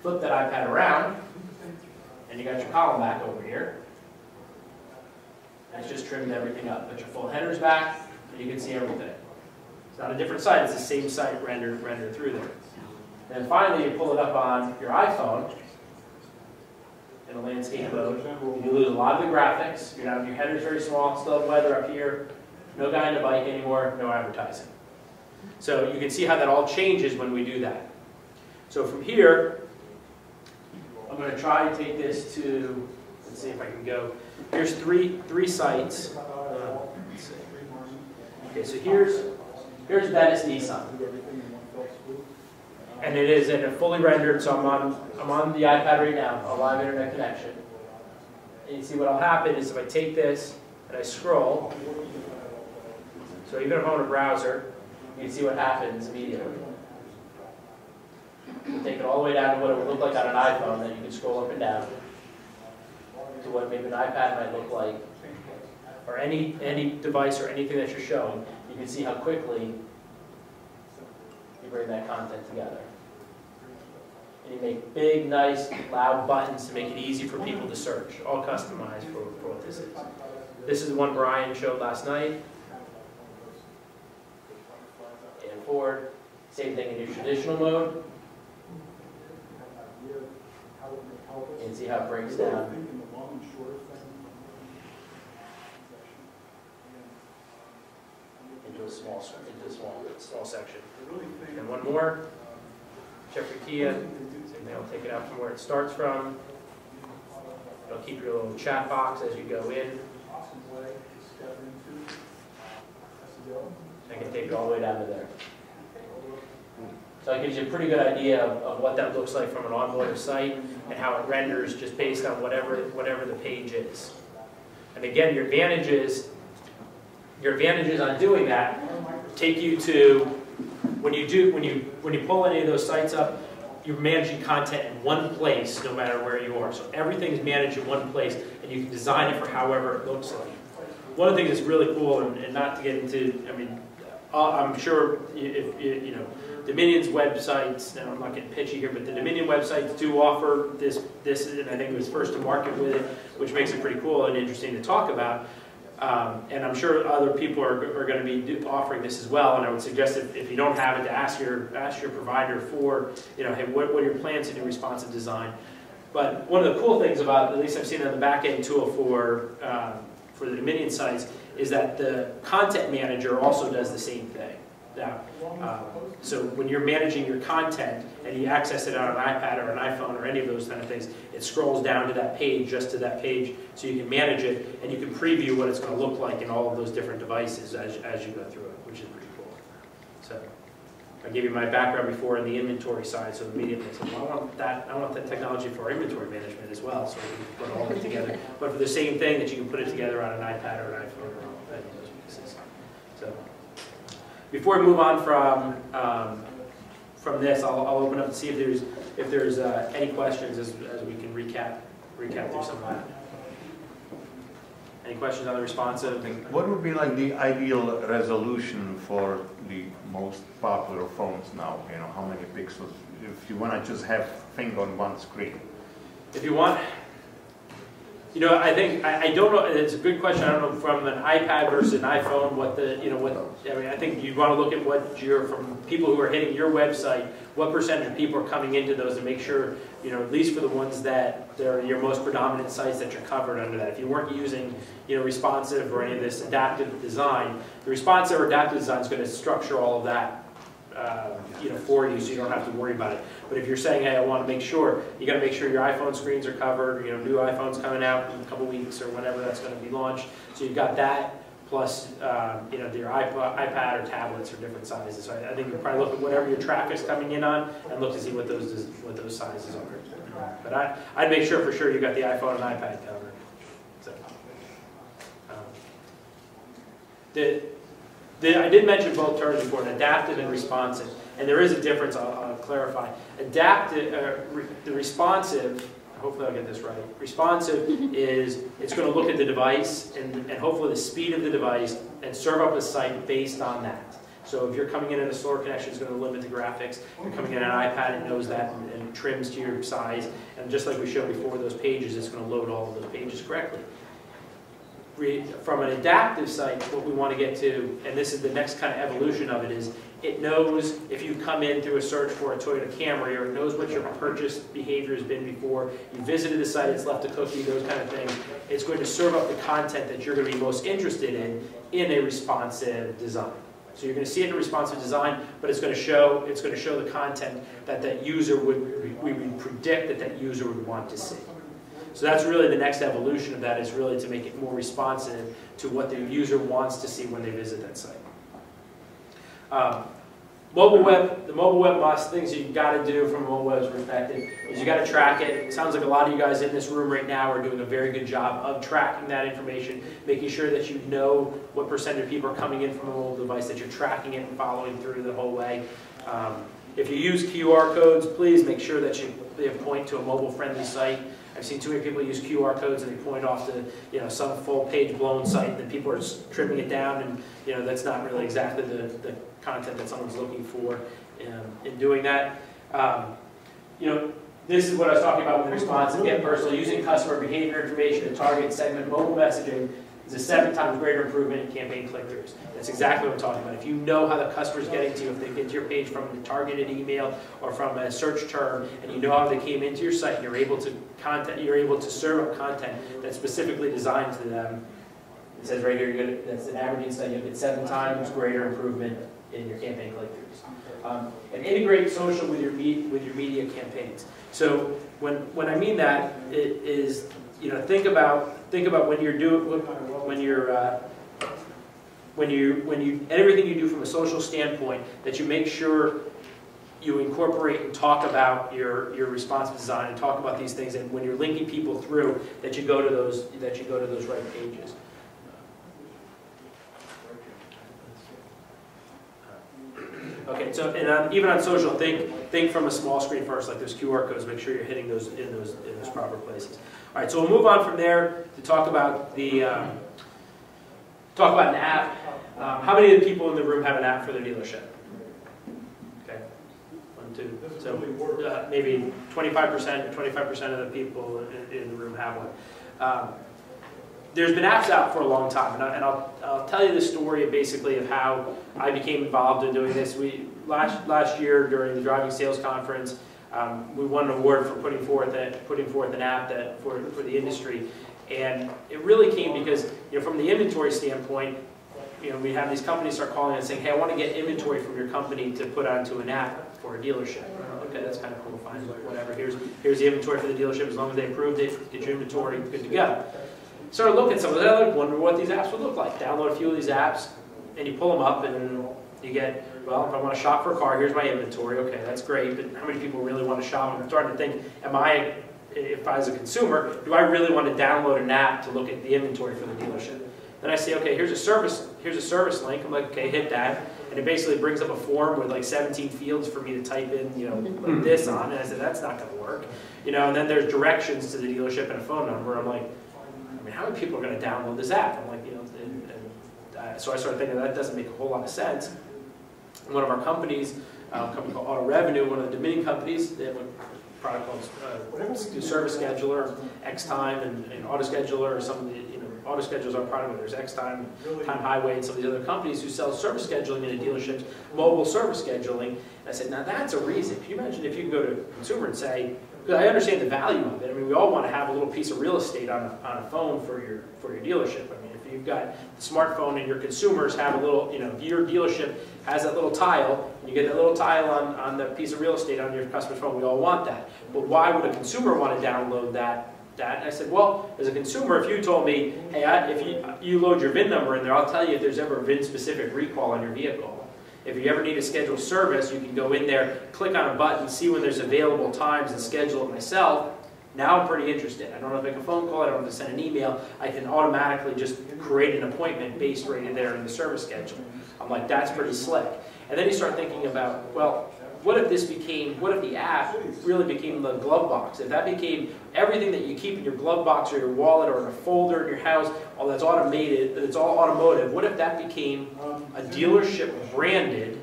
Flip that iPad around, and you got your column back over here. And it's just trimmed everything up. Put your full headers back, and you can see everything. It's not a different site, it's the same site rendered through there. And then finally, you pull it up on your iPhone in a landscape mode. You lose a lot of the graphics. Your header's very small, still have weather up here. No guy in a bike anymore, no advertising. So you can see how that all changes when we do that. So from here, I'm going to try to take this to, let's see if I can go. Here's three sites. Let's see. Okay, so here's Venice Nissan. And it is in a fully rendered, so I'm on the iPad right now, a live internet connection. And you see what'll happen is if I take this and I scroll, so even if I'm on a browser, you can see what happens immediately. We'll take it all the way down to what it would look like on an iPhone, then you can scroll up and down to what maybe an iPad might look like, or any device or anything that you're showing. You can see how quickly you bring that content together. And you make big, nice, loud buttons to make it easy for people to search, all customized for what this is. This is the one Brian showed last night. And forward, same thing in your traditional mode. And see how it breaks down. Into a small section. And one more. Check your Kia. Same thing, I'll take it out from where it starts from. It'll keep your little chat box as you go in. I can take it all the way down to there. So it gives you a pretty good idea of what that looks like from an onboard site and how it renders just based on whatever the page is. And again, your advantages on doing that take you to when you pull any of those sites up, you're managing content in one place no matter where you are. So everything is managed in one place, and you can design it for however it looks like. One of the things that's really cool, and not to get into, I mean, I'm sure if you know, Dominion's websites, now I'm not getting pitchy here, but the Dominion websites do offer this, and I think it was first to market with it, which makes it pretty cool and interesting to talk about. And I'm sure other people are going to be offering this as well. And I would suggest if you don't have it, to ask your provider for, you know, hey, what are your plans to do responsive design? But one of the cool things about, at least I've seen it on the back-end tool for the Dominion sites, is that the content manager also does the same thing. Now, so when you're managing your content and you access it on an iPad or an iPhone or any of those kind of things, it scrolls down to that page, just to that page, so you can manage it and you can preview what it's going to look like in all of those different devices as you go through it, which is pretty cool. So I gave you my background before in the inventory side, so immediately I said, well, I want that technology for our inventory management as well, so we can put all of it together. But for the same thing, that you can put it together on an iPad or an iPhone or any of those pieces. So before we move on from this, I'll open up and see if there's any questions as we can recap through some of that. Any questions on the responsive? What would be like the ideal resolution for the most popular phones now? You know, how many pixels? If you want to just have thing on one screen. If you want, you know, I think I don't know. It's a good question. I don't know from an iPad versus an iPhone what I mean, I think you'd want to look at what from people who are hitting your website, what percentage of people are coming into those, and make sure, you know, at least for the ones that they're your most predominant sites, that you're covered under that. If you weren't using, you know, responsive or any of this adaptive design, the responsive or adaptive design is going to structure all of that, you know, for you, so you don't have to worry about it. But if you're saying, hey, I want to make sure, you got to make sure your iPhone screens are covered. You know, new iPhone's coming out in a couple weeks or whenever that's going to be launched. So you've got that, plus you know, your iPad or tablets are different sizes. So I think you probably look at whatever your traffic's coming in on and look to see what those sizes are. But I'd make sure for sure you got the iPhone and iPad covered. So, I did mention both terms before, adaptive and responsive, and there is a difference. I'll clarify. Adaptive, the responsive. Hopefully I'll get this right. Responsive is it's going to look at the device and hopefully the speed of the device and serve up a site based on that. So if you're coming in at a slower connection, it's going to limit the graphics. If you're coming in at an iPad, it knows that and trims to your size. And just like we showed before, those pages, it's going to load all of those pages correctly. From an adaptive site, what we want to get to, and this is the next kind of evolution of it, is it knows if you come in through a search for a Toyota Camry, or it knows what your purchase behavior has been before, you visited the site, it's left a cookie, those kind of things. It's going to serve up the content that you're going to be most interested in a responsive design. So you're going to see it in a responsive design, but it's going to show the content that user we would predict that user would want to see. So that's really the next evolution of that, is really to make it more responsive to what the user wants to see when they visit that site. Mobile web, the mobile web must, things you got to do from a mobile web's perspective is you got to track it. It sounds like a lot of you guys in this room right now are doing a very good job of tracking that information, making sure that you know what percentage of people are coming in from a mobile device, that you're tracking it and following through the whole way. If you use QR codes, please make sure that they point to a mobile-friendly site. I've seen too many people use QR codes and they point off to some full-page blown site, and then people are trimming it down, and that's not really exactly the content that someone's looking for in doing that. This is what I was talking about with responsive, get personal, using customer behavior information to target segment mobile messaging is a 7 times greater improvement in campaign click-throughs. That's exactly what I'm talking about. If you know how the customer's getting to you, if they get to your page from a targeted email or from a search term, and you know how they came into your site, and you're able to serve up content that's specifically designed to them. It says right here, that's an averaging site, you'll get 7 times greater improvement in your campaign click-throughs. And integrate social with your media campaigns. So when I mean that, it is think about when you're doing everything you do from a social standpoint, that you make sure you incorporate and talk about your responsive design and talk about these things, and when you're linking people through, that you go to those right pages. Okay, so even on social, think from a small screen first, like those QR codes. Make sure you're hitting those in those proper places. All right, so we'll move on from there to talk about an app. How many of the people in the room have an app for their dealership? Okay, 1, 2. So maybe 25% of the people in the room have one. There's been apps out for a long time, and I'll tell you the story basically of how I became involved in doing this. Last year during the driving sales conference, we won an award for putting forth an app for the industry, and it really came because from the inventory standpoint, we have these companies start calling and saying, hey, I want to get inventory from your company to put onto an app for a dealership. Okay, that's kind of cool, fine, whatever. Here's the inventory for the dealership. As long as they approved it, get your inventory, good to go. Started looking at some of that, wonder what these apps would look like. Download a few of these apps, and you pull them up, and you get, well, if I want to shop for a car, here's my inventory. Okay, that's great, but how many people really want to shop? I'm starting to think, if I as a consumer, do I really want to download an app to look at the inventory for the dealership? Then I say, okay, here's a service link. I'm like, okay, hit that, and it basically brings up a form with like 17 fields for me to type in, like this on, and I said, that's not going to work, and then there's directions to the dealership and a phone number. I'm like, how many people are going to download this app? I'm like, so I started thinking that doesn't make a whole lot of sense. And one of our companies, a company called Auto Revenue, one of the Dominion companies, they have a product called Service Scheduler, Xtime, and AutoScheduler, or some of the, AutoScheduler our product, there's Xtime, Time Highway, and some of these other companies who sell service scheduling in a dealership's mobile service scheduling. And I said, now that's a reason. Can you imagine if you could go to a consumer and say, because I understand the value of it. I mean, we all want to have a little piece of real estate on a phone for your dealership. I mean, if you've got the smartphone and your consumers have a little, if your dealership has that little tile, and you get that little tile on the piece of real estate on your customer's phone, we all want that. But why would a consumer want to download that? And I said, well, as a consumer, if you told me, hey, if you load your VIN number in there, I'll tell you if there's ever a VIN-specific recall on your vehicle. If you ever need to schedule service, you can go in there, click on a button, see when there's available times, and schedule it myself. Now I'm pretty interested. I don't have to make a phone call. I don't have to send an email. I can automatically just create an appointment based right in there in the service schedule. I'm like, that's pretty slick. And then you start thinking about, well, what if the app really became the glove box? If that became everything that you keep in your glove box or your wallet or in a folder in your house, all that's automated, it's all automotive, what if that became a dealership branded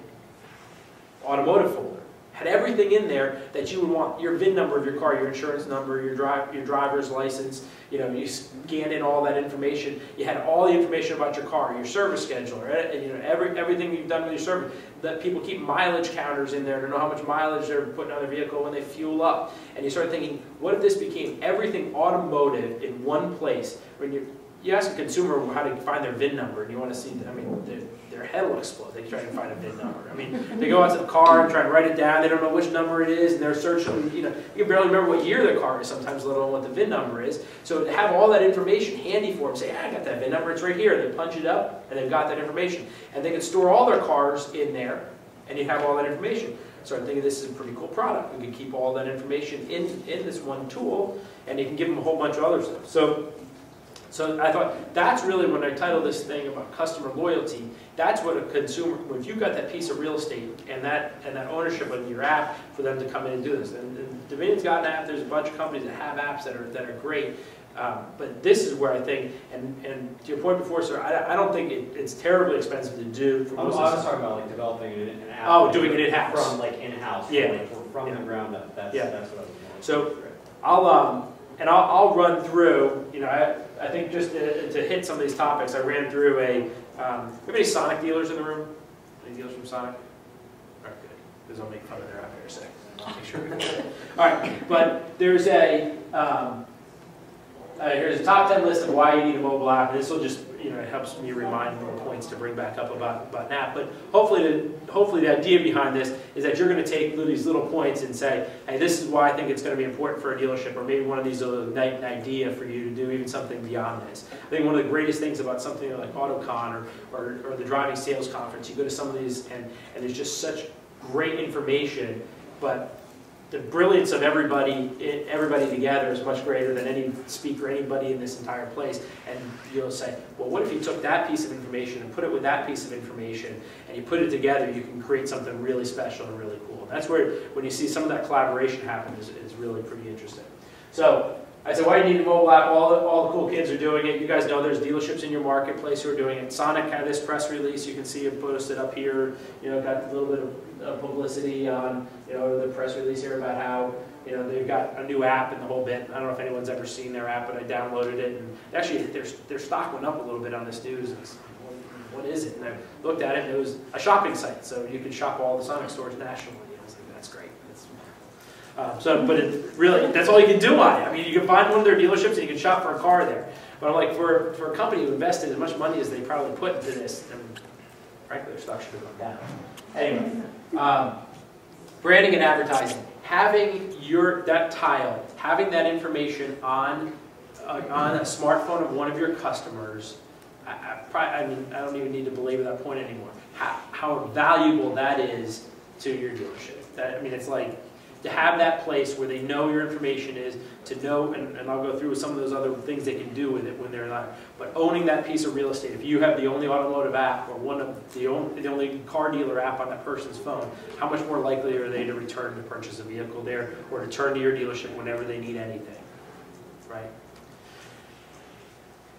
automotive folder. Had everything in there that you would want, your VIN number of your car, your insurance number, your driver's license, you know, you scan in all that information. You had all the information about your car, your service schedule, right? You know, everything you've done with your service. That people keep mileage counters in there to know how much mileage they're putting on their vehicle when they fuel up. And you start thinking, what if this became everything automotive in one place? When you ask a consumer how to find their VIN number, and you want to see, I mean, their head will explode. They try to find a VIN number. I mean, they go out to the car and try to write it down. They don't know which number it is, and they're searching. You know, you can barely remember what year their car is sometimes, let alone what the VIN number is. So to have all that information handy for them, say, I got that VIN number. It's right here. They punch it up, and they've got that information, and they can store all their cars in there, and you have all that information. So I'm thinking this is a pretty cool product. We can keep all that information in this one tool, and you can give them a whole bunch of other stuff. So I thought that's really when I titled this thing about customer loyalty. That's what a consumer, if you've got that piece of real estate and that ownership of your app for them to come in and do this. And Dominion's got an app. There's a bunch of companies that have apps that are great. But this is where I think, and to your point before, sir, I don't think it's terribly expensive to do. I was talking about like developing an app. Oh, doing it in-house. From like in-house. Yeah. Like, from the ground up. That's what I was doing. So I'll run through, you know, I think just to hit some of these topics, I ran through have any Sonic dealers in the room? Any dealers from Sonic? All right, good. Because I'll make fun of their app here in a second. I'll make sure we get it. All right, but there's here's a top 10 list of why you need a mobile app. And this will just, you know, it helps me remind more points to bring back up about an app. But hopefully the idea behind this is that you're going to take these little points and say, hey, this is why I think it's going to be important for a dealership, or maybe one of these is an idea for you to do even something beyond this. I think one of the greatest things about something like AutoCon or the driving sales conference, you go to some of these and there's just such great information, but the brilliance of everybody together is much greater than any speaker, anybody in this entire place. And you'll say, well, what if you took that piece of information and put it with that piece of information, and you put it together, you can create something really special and really cool. And that's where, when you see some of that collaboration happen, is really pretty interesting. So I said, why do you need a mobile app? All the cool kids are doing it. You guys know there's dealerships in your marketplace who are doing it. Sonic had this press release. You can see it posted up here. You know, got a little bit of publicity on, you know, the press release here about how, you know, they've got a new app and the whole bit. I don't know if anyone's ever seen their app, but I downloaded it. And actually, their stock went up a little bit on this news. What is it? And I looked at it, and it was a shopping site. So you could shop all the Sonic stores nationally. I was like, that's great. But it really, that's all you can do on it. I mean, you can find one of their dealerships and you can shop for a car there. But I'm like, for a company who invested as much money as they probably put into this, and frankly, their stock should have gone down. Anyway, branding and advertising. Having that tile, having that information on a smartphone of one of your customers, I mean, I don't even need to belabor that point anymore. How valuable that is to your dealership. I mean, it's like, to have that place where they know your information is, to know, and I'll go through some of those other things they can do with it when they're not, but owning that piece of real estate. If you have the only automotive app, or one of the only car dealer app on that person's phone, how much more likely are they to return to purchase a vehicle there, or to turn to your dealership whenever they need anything, right?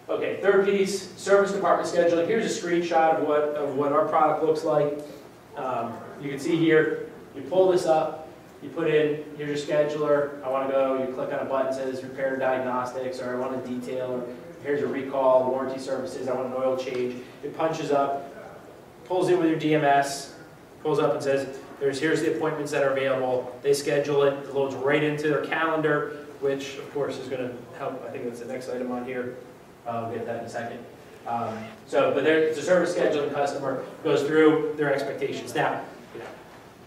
Okay, third piece, service department scheduling. Here's a screenshot of what our product looks like. You can see here, you pull this up, you put in, here's your scheduler, I want to go, you click on a button that says repair diagnostics, or I want a detail, or here's a recall, warranty services, I want an oil change. It punches up, pulls in with your DMS, pulls up and says, here's the appointments that are available. They schedule it, it loads right into their calendar, which of course is going to help. I think that's the next item on here. I'll get that in a second. But it's a service scheduling customer, goes through their expectations. Now,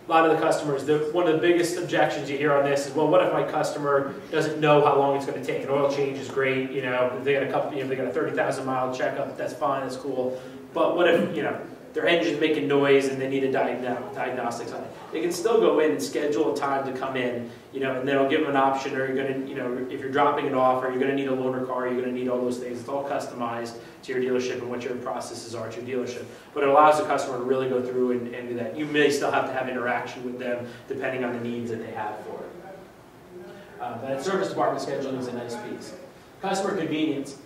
a lot of the customers, one of the biggest objections you hear on this is, well, what if my customer doesn't know how long it's going to take? An oil change is great, you know, if they got they got a 30,000 mile checkup, that's fine, that's cool. But what if, you know, their engine's making noise and they need a diagnostics on it? They can still go in and schedule a time to come in, you know, and then I'll give them an option, or you're going to, you know, if you're dropping it off, or you're going to need a loaner car, you're going to need all those things. It's all customized to your dealership and what your processes are at your dealership. But it allows the customer to really go through and do that. You may still have to have interaction with them depending on the needs that they have for it. That service department scheduling is a nice piece. Customer convenience.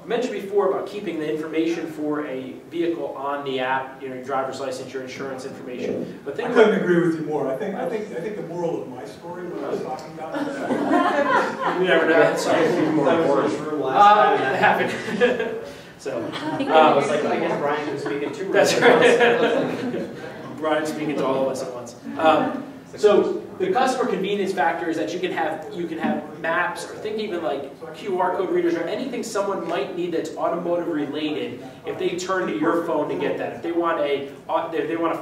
I mentioned before about keeping the information for a vehicle on the app, you know, your driver's license, your insurance information. But I think couldn't agree with you more. I think the moral of my story, what I was talking about. you never know. That was in this room last time. It happened. So, It's like, I guess Brian was speaking too. that's right. Brian's speaking to all of us at once. So the customer convenience factor is that you can have maps, or think even like QR code readers or anything someone might need that's automotive related. If they turn to your phone to get that, if they want a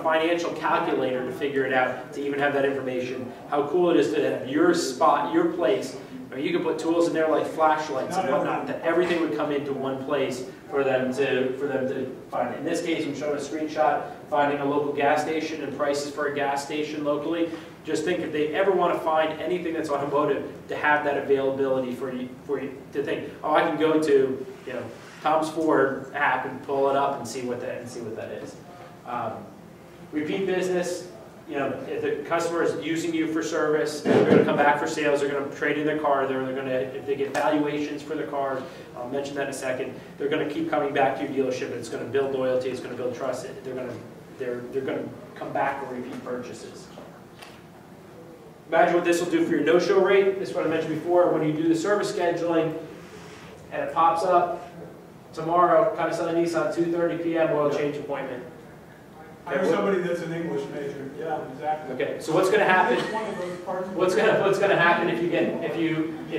financial calculator to figure it out, to even have that information, how cool it is to have your spot, your place. I mean, you can put tools in there like flashlights and whatnot, that everything would come into one place for them to find it. In this case, I'm showing a screenshot finding a local gas station and prices for a gas station locally. Just think if they ever want to find anything that's automotive, to have that availability for you to think, oh, I can go to, you know, Tom's Ford app and pull it up and see what that is. Repeat business. You know, if the customer is using you for service, they're going to come back for sales, they're going to trade in their car, they're going to, if they get valuations for their cars, I'll mention that in a second, they're going to keep coming back to your dealership. It's going to build loyalty, it's going to build trust, they're going to come back for repeat purchases. Imagine what this will do for your no-show rate. This is what I mentioned before. When you do the service scheduling and it pops up, tomorrow, Kanisela Nissan, 2:30 p.m. oil change appointment. I know somebody that's an English major. Yeah, exactly. Okay, so what's going to happen? What's going to happen if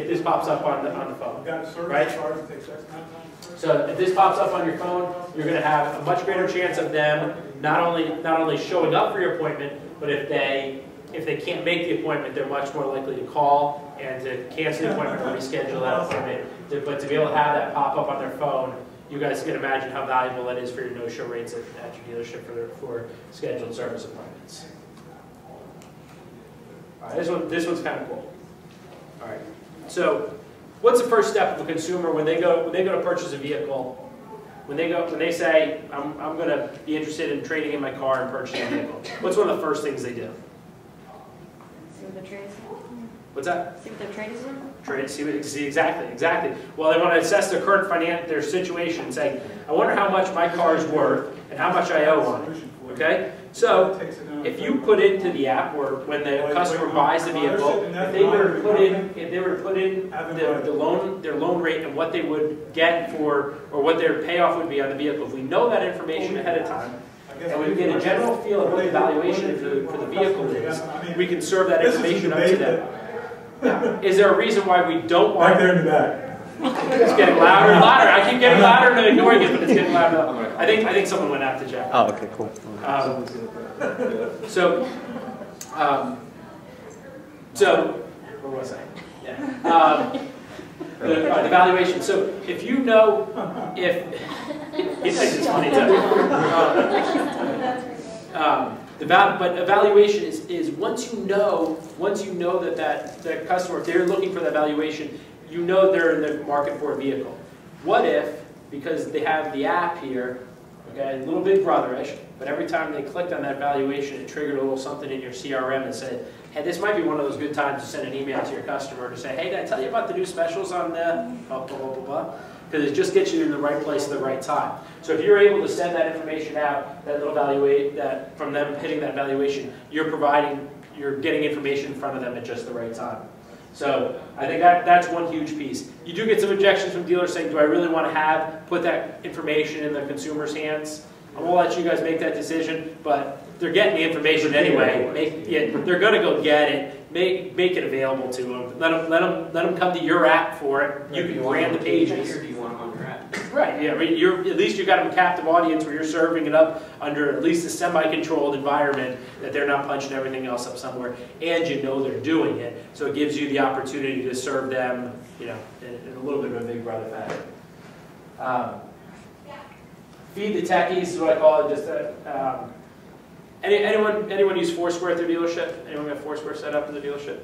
this pops up on the phone? Got a service right? charge that takes X amount of time. So if this pops up on your phone, you're going to have a much greater chance of them not only showing up for your appointment, but if they can't make the appointment, they're much more likely to call and to cancel the appointment or reschedule that appointment. But to be able to have that pop up on their phone, you guys can imagine how valuable that is for your no-show rates at your dealership for scheduled service appointments. All right, this one's kind of cool. All right, so what's the first step of a consumer when they go to purchase a vehicle? When they say I'm going to be interested in trading in my car and purchasing a vehicle, what's one of the first things they do? See what the trade is. What's that? See what their trade is in. Trade, see exactly. Well, they want to assess their current their situation and say, I wonder how much my car is worth and how much I owe on it. Okay? So if you put into the app, or when the customer buys the vehicle, if they were to put in their loan rate and what they would get for, or what their payoff would be on the vehicle, if we know that information ahead of time, and we get a general feel of what the valuation for the vehicle is, we can serve that information up to them. Now, is there a reason why we don't want... Back there in the back. It's getting louder and louder. I keep getting louder and ignoring it, but it's getting louder. I think someone went after Jack. Oh, okay, cool. Where was I? Yeah. The valuation. So if you know, he thinks it's funny too. But evaluation is once you know that the customer, if they're looking for that valuation, you know they're in the market for a vehicle. What if, because they have the app here, okay, a little big brotherish, but every time they clicked on that valuation, it triggered a little something in your CRM and said, hey, this might be one of those good times to send an email to your customer to say, hey, did I tell you about the new specials on the blah, blah, blah, blah, blah? Because it just gets you in the right place at the right time. So if you're able to send that information out, that little that from them hitting that valuation, you're getting information in front of them at just the right time. So I think that's one huge piece. You do get some objections from dealers saying, do I really want to put that information in the consumer's hands? I'm going to let you guys make that decision, but they're getting the information anyway. They're going to go get it. Make it available to them. Let them come to your app for it. You can brand the pages. Or do you want them on your app? Right. Yeah. I mean, at least you've got a captive audience where you're serving it up under at least a semi-controlled environment, that they're not punching everything else up somewhere, and you know they're doing it. So it gives you the opportunity to serve them, you know, in a little bit of a big brother fashion. Feed the techies is what I call it. Just anyone use Foursquare at their dealership? Anyone got Foursquare set up at the dealership?